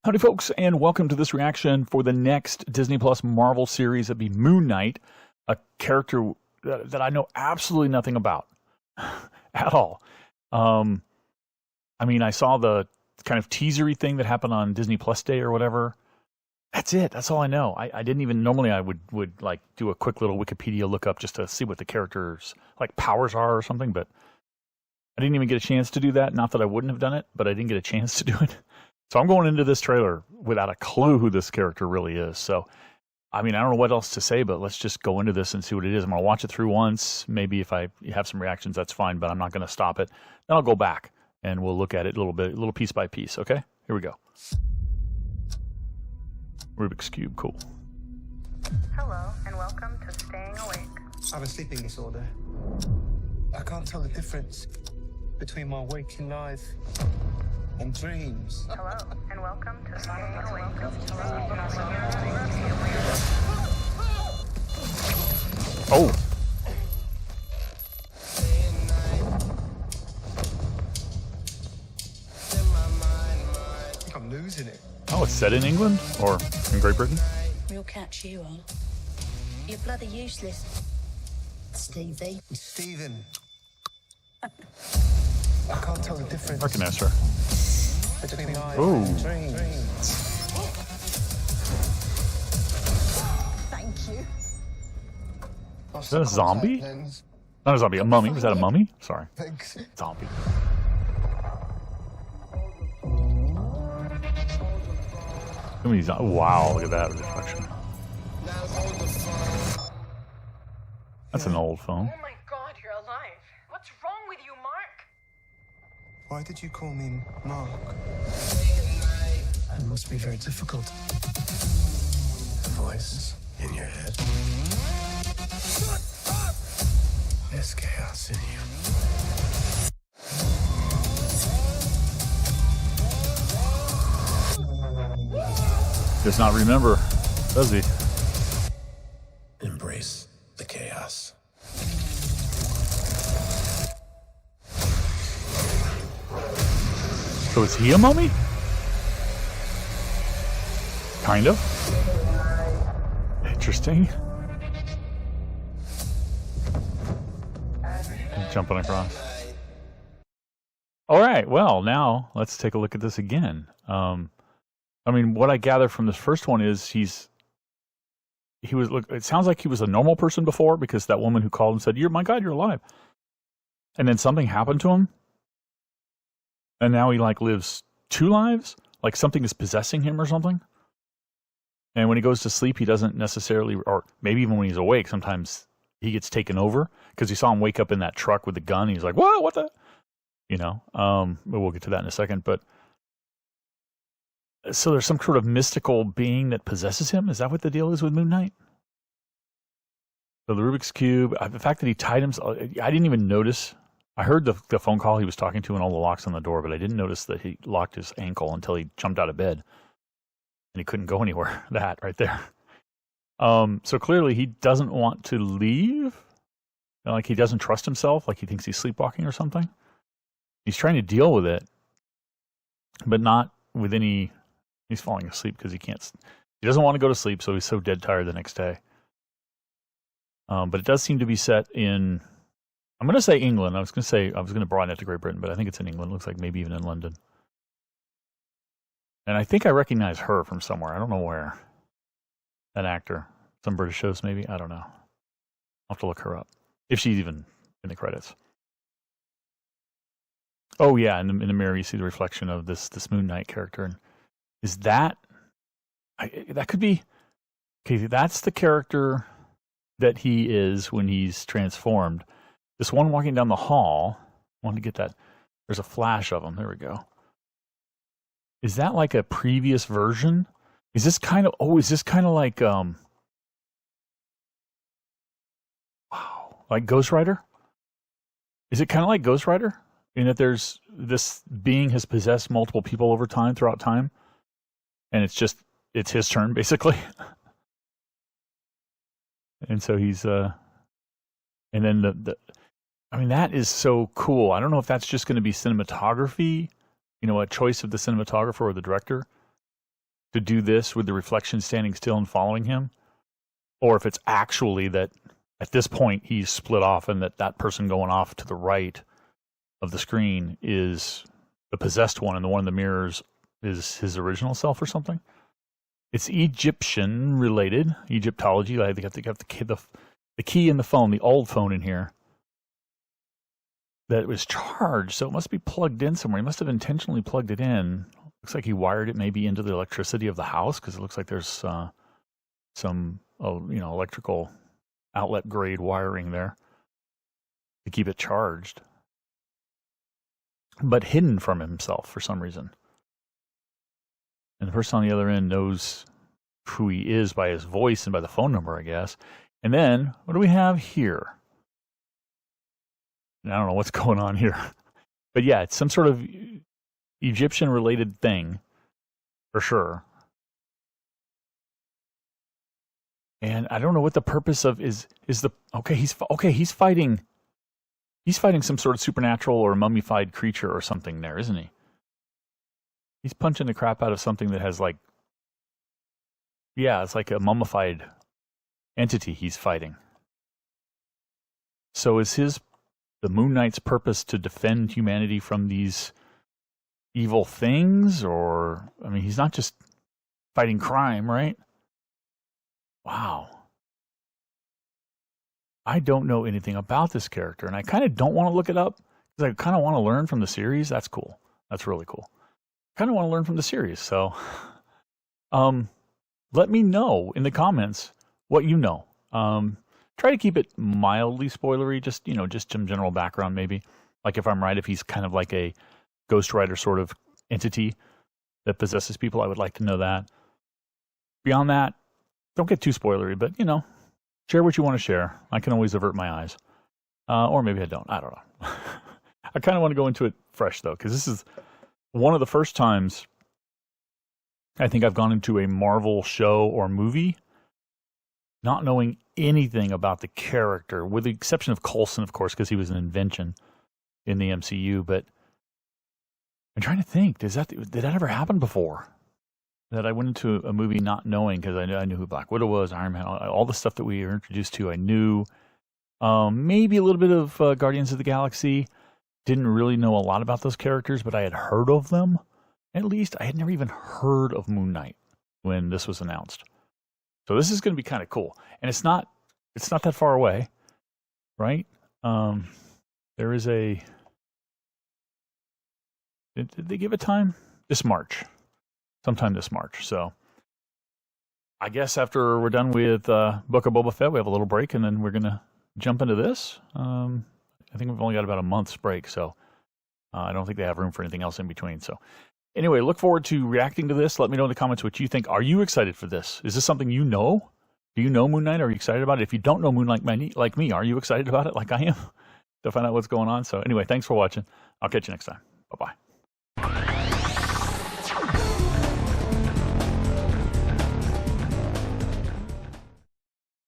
Howdy, folks, and welcome to this reaction for the next Disney Plus Marvel series. It'd be Moon Knight, a character that I know absolutely nothing about at all. I mean, I saw the kind of teasery thing that happened on Disney Plus Day or whatever. That's it. That's all I know. I didn't even normally I would like do a quick little Wikipedia lookup just to see what the characters like powers are or something, but I didn't even get a chance to do that. Not that I wouldn't have done it, but I didn't get a chance to do it. So I'm going into this trailer without a clue who this character really is. So, I mean, I don't know what else to say, but let's just go into this and see what it is. I'm going to watch it through once. Maybe if I have some reactions, that's fine, but I'm not going to stop it. Then I'll go back and we'll look at it a little piece by piece, okay? Here we go. Rubik's Cube, cool. Hello, and welcome to Staying Awake. I have a sleeping disorder. I can't tell the difference between my waking life and dreams. Hello, and welcome to Staying Awake. Oh. I think I'm losing it. Oh, it's set in England or in Great Britain? We'll catch you on. You're bloody useless, Stevie. Stephen. I can't tell the difference Recognize her. between life Ooh. and dreams. Thank you. Is that a zombie? Not a zombie, a mummy. Was that a mummy? Sorry. Thanks. Zombie. Too many wow, look at that reflection. That's an old phone. Oh my God, you're alive. What's wrong with you, Mark? Why did you call me Mark? It must be very difficult. The voice in your head. There's chaos in you. Does not remember, does he? Embrace the chaos. So is he a mummy? Kind of. Interesting. Jumping across. All right, well, now let's take a look at this again. I mean, what I gather from this first one is it sounds like he was a normal person before, because that woman who called and said, my God, you're alive. And then something happened to him. And now he like lives two lives, like something is possessing him or something. And when he goes to sleep, he doesn't necessarily, or maybe even when he's awake, sometimes he gets taken over, because he saw him wake up in that truck with the gun. He's like, whoa, what the, we'll get to that in a second. But so there's some sort of mystical being that possesses him. Is that what the deal is with Moon Knight? So the Rubik's Cube, the fact that he tied himself, I didn't even notice. I heard the phone call he was talking to and all the locks on the door, but I didn't notice that he locked his ankle until he jumped out of bed. And he couldn't go anywhere. That right there. So clearly he doesn't want to leave. Like he doesn't trust himself, like he thinks he's sleepwalking or something. He's trying to deal with it, but not with any... He's falling asleep because he doesn't want to go to sleep, so he's so dead tired the next day. But it does seem to be set in... I'm going to say England. I was going to broaden it to Great Britain, but I think it's in England. It looks like maybe even in London. And I think I recognize her from somewhere. I don't know where. An actor. Some British shows, maybe? I don't know. I'll have to look her up. If she's even in the credits. Oh, yeah, in the mirror you see the reflection of this Moon Knight character. And is that... that could be... Okay, that's the character that he is when he's transformed. This one walking down the hall, I want to get that. There's a flash of him. There we go. Is that like a previous version? Is this kind of like, wow, like Ghost Rider? Is it kind of like Ghost Rider? In that there's, this being has possessed multiple people over time, throughout time, and it's his turn, basically. And so he's, and then I mean, that is so cool. I don't know if that's just going to be cinematography, a choice of the cinematographer or the director. to do this with the reflection standing still and following him, or if it's actually that at this point he's split off and that person going off to the right of the screen is the possessed one and the one in the mirrors is his original self or something. It's Egyptian related, Egyptology. They got the key in the phone, the old phone in here, that was charged, so it must be plugged in somewhere. He must have intentionally plugged it in. Looks like he wired it maybe into the electricity of the house, because it looks like there's some electrical outlet grade wiring there to keep it charged, but hidden from himself for some reason. And the person on the other end knows who he is by his voice and by the phone number, I guess. And then, what do we have here? I don't know what's going on here. But yeah, it's some sort of Egyptian-related thing, for sure. And I don't know what the purpose of is the... He's fighting some sort of supernatural or mummified creature or something there, isn't he? He's punching the crap out of something that has like... Yeah, it's like a mummified entity he's fighting. So is the Moon Knight's purpose to defend humanity from these evil things? Or, I mean, he's not just fighting crime, right? Wow. I don't know anything about this character, and I kind of don't want to look it up, because I kind of want to learn from the series. That's cool. That's really cool. I kind of want to learn from the series, so let me know in the comments what you know. Try to keep it mildly spoilery, just some general background maybe. Like if I'm right, if he's kind of like a Ghost Rider sort of entity that possesses people, I would like to know that. Beyond that, don't get too spoilery, but share what you want to share. I can always avert my eyes. Or maybe I don't. I don't know. I kind of want to go into it fresh though, because this is one of the first times I think I've gone into a Marvel show or movie not knowing anything about the character, with the exception of Coulson, of course, because he was an invention in the MCU. But I'm trying to think, did that ever happen before? That I went into a movie not knowing, because I knew who Black Widow was, Iron Man, all the stuff that we were introduced to, I knew. Maybe a little bit of Guardians of the Galaxy. Didn't really know a lot about those characters, but I had heard of them. At least I had never even heard of Moon Knight when this was announced. So this is going to be kind of cool, and it's not that far away, right? There is a. Did they give a time? This March, sometime this March. So I guess after we're done with Book of Boba Fett, we have a little break, and then we're going to jump into this. I think we've only got about a month's break, so I don't think they have room for anything else in between. So anyway, look forward to reacting to this. Let me know in the comments what you think. Are you excited for this? Is this something you know? Do you know Moon Knight? Are you excited about it? If you don't know Moon Knight like me, are you excited about it like I am to find out what's going on? So anyway, thanks for watching. I'll catch you next time. Bye-bye.